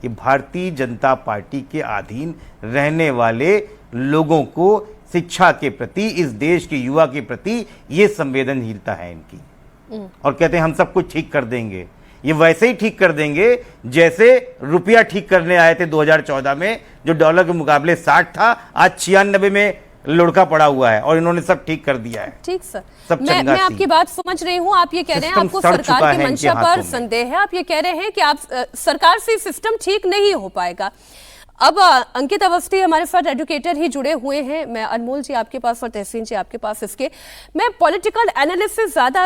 कि भारतीय जनता पार्टी के अधीन रहने वाले लोगों को शिक्षा के प्रति, इस देश के युवा के प्रति ये संवेदनशीलता है इनकी। और कहते हैं हम सब कुछ ठीक कर देंगे। ये वैसे ही ठीक कर देंगे जैसे रुपया ठीक करने आए थे 2014 में, जो डॉलर के मुकाबले 60 था, आज 96 में लुढ़का पड़ा हुआ है, और इन्होंने सब ठीक कर दिया है। ठीक सर, सब मैं आपकी बात समझ रही हूँ। आप ये कह रहे हैं आपको सरकार की मंशा पर संदेह है, आप ये कह रहे हैं कि आप सरकार से सिस्टम ठीक नहीं हो पाएगा। अब अंकित अवस्थी हमारे साथ एडवोकेटर ही जुड़े हुए हैं। मैं अनमोल जी आपके पास और तहसीन जी आपके पास इसके मैं पॉलिटिकल एनालिसिस ज्यादा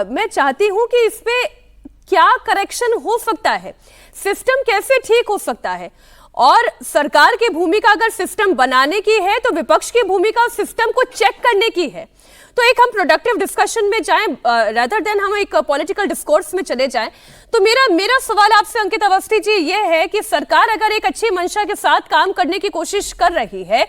मैं चाहती हूं कि इस पे क्या करेक्शन हो सकता है, सिस्टम कैसे ठीक हो सकता है, और सरकार की भूमिका अगर सिस्टम बनाने की है तो विपक्ष की भूमिका सिस्टम को चेक करने की है। तो एक हम प्रोडक्टिव डिस्कशन में जाएं रादर देन हम एक पॉलिटिकल डिस्कोर्स में चले जाएं। तो मेरा सवाल आपसे अंकित अवस्थी जी ये है कि सरकार अगर एक अच्छी मंशा के साथ काम करने की कोशिश कर रही है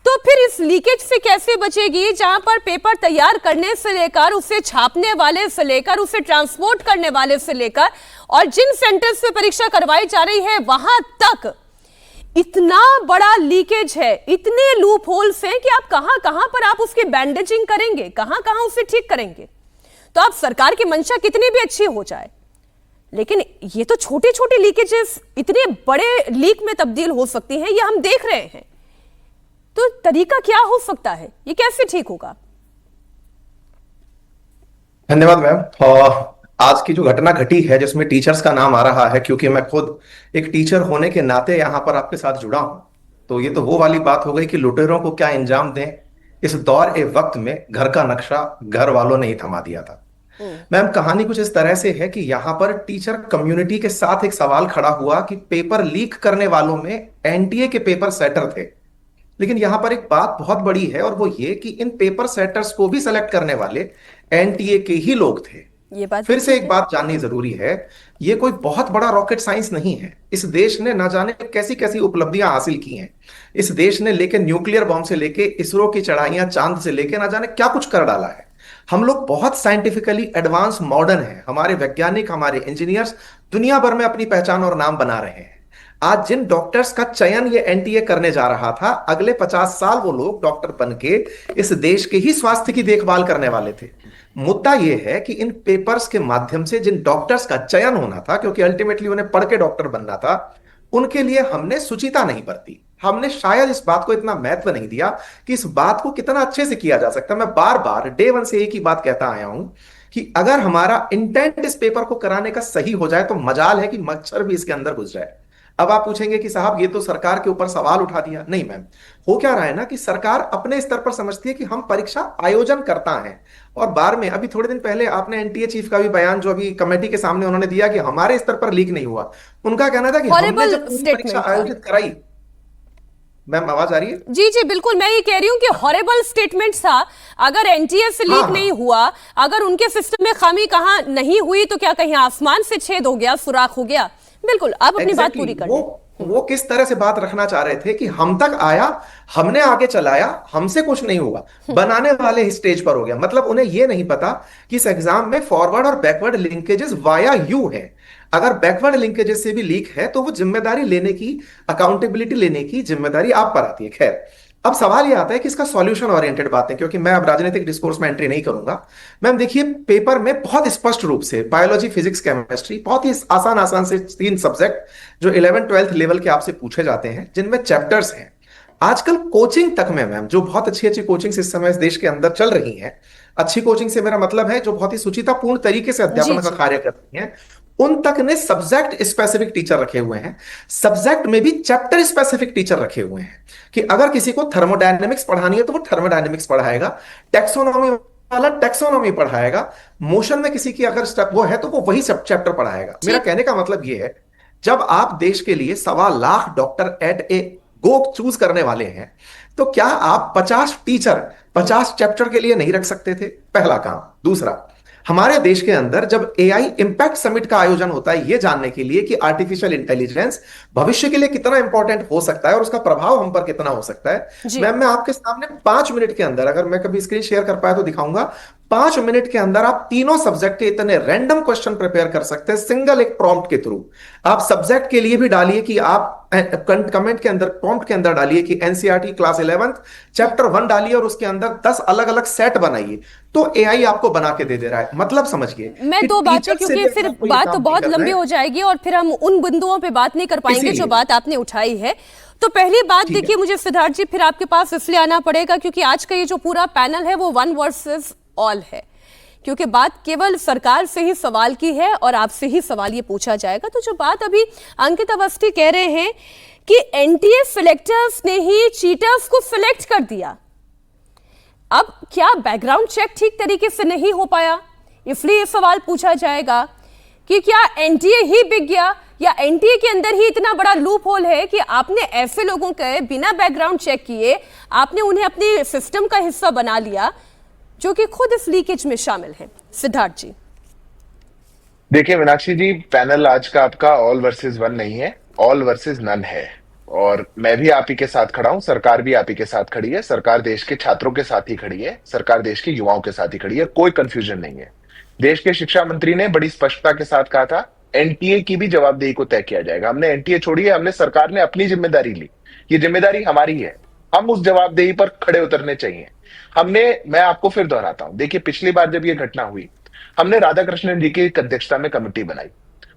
तो फिर इस लीकेज से कैसे बचेगी, जहां पर पेपर तैयार करने से लेकर उसे छापने वाले से लेकर उसे ट्रांसपोर्ट करने वाले से लेकर और जिन सेंटर्स पे परीक्षा करवाई जा रही है वहां तक इतना बड़ा लीकेज है, इतने लूप होल्स हैं कि आप कहां पर आप उसकी बैंडेजिंग करेंगे, कहां उसे ठीक करेंगे। तो आप सरकार की मंशा कितनी भी अच्छी हो जाए, लेकिन ये तो छोटे छोटे लीकेजेस इतने बड़े लीक में तब्दील हो सकती हैं, ये हम देख रहे हैं। तो तरीका क्या हो सकता है, ये कैसे ठीक होगा? धन्यवाद मैम। आज की जो घटना घटी है जिसमें टीचर्स का नाम आ रहा है, क्योंकि मैं खुद एक टीचर होने के नाते यहां पर आपके साथ जुड़ा हूं, तो ये तो वो वाली बात हो गई कि लुटेरों को क्या अंजाम दें। इस दौर ए वक्त में घर का नक्शा घर वालों ने ही थमा दिया था। मैम, कहानी कुछ इस तरह से है कि यहां पर टीचर कम्युनिटी के साथ एक सवाल खड़ा हुआ कि पेपर लीक करने वालों में एनटीए के पेपर सेटर थे, लेकिन यहां पर एक बात बहुत बड़ी है, और वो ये कि इन पेपर सेटर्स को भी सेलेक्ट करने वाले एनटीए के ही लोग थे। ये बात फिर से एक बात जाननी जरूरी है, ये कोई बहुत बड़ा रॉकेट साइंस नहीं है। इस देश ने ना जाने कैसी कैसी उपलब्धियां हासिल की हैं। इस देश ने लेके न्यूक्लियर बॉम्ब से लेके इसरो की चढ़ाइयां चांद से लेके ना जाने क्या कुछ कर डाला है। हम लोग बहुत साइंटिफिकली एडवांस मॉडर्न हैं। हमारे वैज्ञानिक, हमारे इंजीनियर्स दुनिया भर में अपनी पहचान और नाम बना रहे हैं। आज जिन डॉक्टर्स का चयन ये एनटीए करने जा रहा था, अगले 50 साल वो लोग डॉक्टर बनके इस देश के ही स्वास्थ्य की देखभाल करने वाले थे। मुद्दा यह है कि इन पेपर्स के माध्यम से जिन डॉक्टर्स का चयन होना था, क्योंकि अल्टीमेटली उन्हें पढ़ के डॉक्टर बनना था, उनके लिए हमने सुचिता नहीं बरती। हमने शायद इस बात को इतना महत्व नहीं दिया कि इस बात को कितना अच्छे से किया जा सकता है। मैं बार बार डे वन से एक ही बात कहता आया हूं कि अगर हमारा इंटेंट इस पेपर को कराने का सही हो जाए तो मजाल है कि मच्छर भी इसके अंदर घुस जाए। अब आप पूछेंगे कि साहब ये तो सरकार के ऊपर सवाल उठा दिया। नहीं मैम, हो क्या रहा है ना कि सरकार अपने स्तर पर समझती है कि हम परीक्षा आयोजन करता है, और बार में अभी थोड़े दिन पहले आपने एनटीए चीफ का भी बयान जो अभी कमेटी के सामने उन्होंने दिया कि हमारे स्तर पर लीक नहीं हुआ। उनका कहना था कि हमने जब परीक्षा आयोजित कराई। मैम आवाज आ रही है? जी जी बिल्कुल, मैं ये कह रही हूँ कि हॉरेबल स्टेटमेंट था। अगर एनटीए से लीक नहीं हुआ, अगर उनके सिस्टम में खामी कहाँ नहीं हुई, तो क्या कहीं आसमान से छेद हो गया, सुराख हो गया? बिल्कुल, आप अपनी बात पूरी कर वो किस तरह से बात रखना चाह रहे थे कि हम तक आया, हमने आगे चलाया, हमसे कुछ नहीं हुआ, बनाने वाले स्टेज पर हो गया। मतलब उन्हें यह नहीं पता कि इस एग्जाम में फॉरवर्ड और बैकवर्ड लिंकेजेस वाया यू है। अगर बैकवर्ड लिंकेजेस से भी लीक है तो वो जिम्मेदारी लेने की, अकाउंटेबिलिटी लेने की जिम्मेदारी आप पर आती है। खैर, अब सवाल यह आता है कि इसका सॉल्यूशन ओरिएंटेड बातें, क्योंकि मैं अब राजनीतिक डिस्कोर्स में एंट्री नहीं करूंगा। मैम देखिए, पेपर में बहुत स्पष्ट रूप से बायोलॉजी, फिजिक्स, केमिस्ट्री, बहुत ही आसान से 3 सब्जेक्ट जो 11th 12th लेवल के आपसे पूछे जाते हैं, जिनमें चैप्टर्स हैं। आजकल कोचिंग तक में मैम जो बहुत अच्छी अच्छी कोचिंग इस समय इस देश के अंदर चल रही हैं, अच्छी कोचिंग से मेरा मतलब है जो बहुत ही सुचितापूर्ण तरीके से अध्यापन का कार्य कर रही हैं, उन तक ने सब्जेक्ट स्पेसिफिक टीचर रखे हुए हैं। सब्जेक्ट में भी चैप्टर स्पेसिफिक टीचर रखे हुए हैं कि अगर किसी को थर्मोडायनेमिक्स पढ़ानी है तो वो थर्मोडायनेमिक्स पढ़ाएगा, टैक्सोनॉमी वाला टैक्सोनॉमी पढ़ाएगा, मोशन में किसी की अगर स्टेप वो है तो वो वही सब चैप्टर पढ़ाएगा। मेरा कहने का मतलब ये है, जब आप देश के लिए 1.25 lakh doctor at A go choose करने वाले हैं, तो क्या आप 50 टीचर 50 चैप्टर के लिए नहीं रख सकते थे? पहला काम। दूसरा, हमारे देश के अंदर जब एआई इंपैक्ट समिट का आयोजन होता है यह जानने के लिए कि आर्टिफिशियल इंटेलिजेंस भविष्य के लिए कितना इंपॉर्टेंट हो सकता है और उसका प्रभाव हम पर कितना हो सकता है, मैम मैं आपके सामने 5 मिनट के अंदर, अगर मैं कभी स्क्रीन शेयर कर पाया तो दिखाऊंगा, 5 मिनट के अंदर आप तीनों सब्जेक्ट के इतने रैंडम क्वेश्चन प्रिपेयर कर सकते हैं सिंगल एक प्रॉम्प्ट के थ्रू। आप सब्जेक्ट के लिए भी डालिए कि आप कमेंट के अंदर, प्रॉम्प्ट के अंदर डालिए कि एनसीईआरटी क्लास 11 चैप्टर 1 डालिए और उसके अंदर 10 अलग अलग सेट बनाइए, तो एआई आपको बना के दे दे रहा है। मतलब समझिए मैं दो बातें, क्योंकि फिर बात तो बहुत लंबी हो जाएगी और फिर हम उन बिंदुओं पे बात नहीं कर पाएंगे जो बात आपने उठाई है। तो पहली बात देखिए, मुझे सिद्धार्थ जी फिर आपके पास इसलिए आना पड़ेगा क्योंकि आज का ये जो पूरा पैनल है वो वन वर्सेस ऑल है, क्योंकि बात केवल सरकार से ही सवाल की है और आपसे ही सवाल ये पूछा जाएगा। तो जो बात अभी अंकित अवस्थी कह रहे हैं कि एनटीए सिलेक्टर्स ने ही चीटर्स को सिलेक्ट कर दिया, अब क्या बैकग्राउंड चेक ठीक तरीके से नहीं हो पाया, इसलिए ये सवाल पूछा जाएगा कि क्या एनटीए ही बिक गया या एनटीए के अंदर ही इतना बड़ा लूप होल है कि आपने ऐसे लोगों के बिना बैकग्राउंड चेक किए आपने उन्हें अपने सिस्टम का हिस्सा बना लिया जो कि खुद इस लीकेज में शामिल है। सिद्धार्थ जी देखिए मीनाक्षी जी, पैनल आज का आपका ऑल वर्सेस वन नहीं है, ऑल वर्सेस नन है। और मैं भी आप ही के साथ खड़ा हूं, सरकार भी आप ही के साथ खड़ी है, सरकार देश के छात्रों के साथ ही खड़ी है, सरकार देश के युवाओं के साथ ही खड़ी है, कोई कंफ्यूजन नहीं है। देश के शिक्षा मंत्री ने बड़ी स्पष्टता के साथ कहा था एनटीए की भी जवाबदेही को तय किया जाएगा। हमने एनटीए छोड़ी है, हमने, सरकार ने अपनी जिम्मेदारी ली, ये जिम्मेदारी हमारी है, हम उस जवाबदेही पर खड़े उतरने चाहिए। मैं आपको फिर दोहराता हूं, देखिए पिछली बार जब ये घटना हुई, हमने राधाकृष्णन जी की अध्यक्षता में कमेटी बनाई।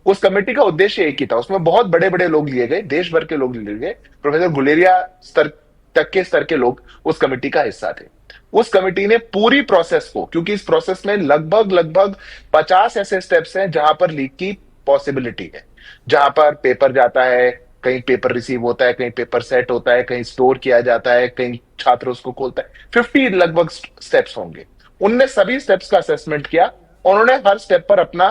उस कमेटी का उद्देश्य एक ही था, उसमें बहुत बड़े बड़े लोग लिए गए, देश भर के लोग लिए गए, प्रोफेसर गुलेरिया स्तर के लोग उस कमेटी का हिस्सा थे। उस कमेटी ने पूरी प्रोसेस को, क्योंकि इस प्रोसेस में लगभग 50 ऐसे स्टेप्स हैं जहां पर लीक की पॉसिबिलिटी है, जहां पर पेपर जाता है, कहीं पेपर रिसीव होता है, कहीं पेपर सेट होता है, कहीं स्टोर किया जाता है, कहीं छात्र उसको खोलता है, 50 लगभग स्टेप्स होंगे। उनने सभी स्टेप्स का असेसमेंट किया, उन्होंने हर स्टेप पर अपना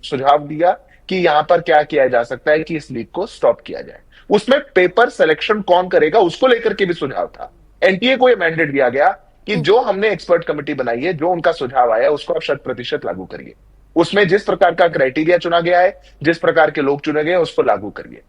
सुझाव दिया कि यहां पर क्या किया जा सकता है कि इस लीक को स्टॉप किया जाए। उसमें पेपर सिलेक्शन कौन करेगा उसको लेकर के भी सुझाव था। एनटीए को यह मैंडेट दिया गया कि जो हमने एक्सपर्ट कमेटी बनाई है, जो उनका सुझाव आया उसको आप 100% लागू करिए, उसमें जिस प्रकार का क्राइटेरिया चुना गया है, जिस प्रकार के लोग चुने गए उसको लागू करिए।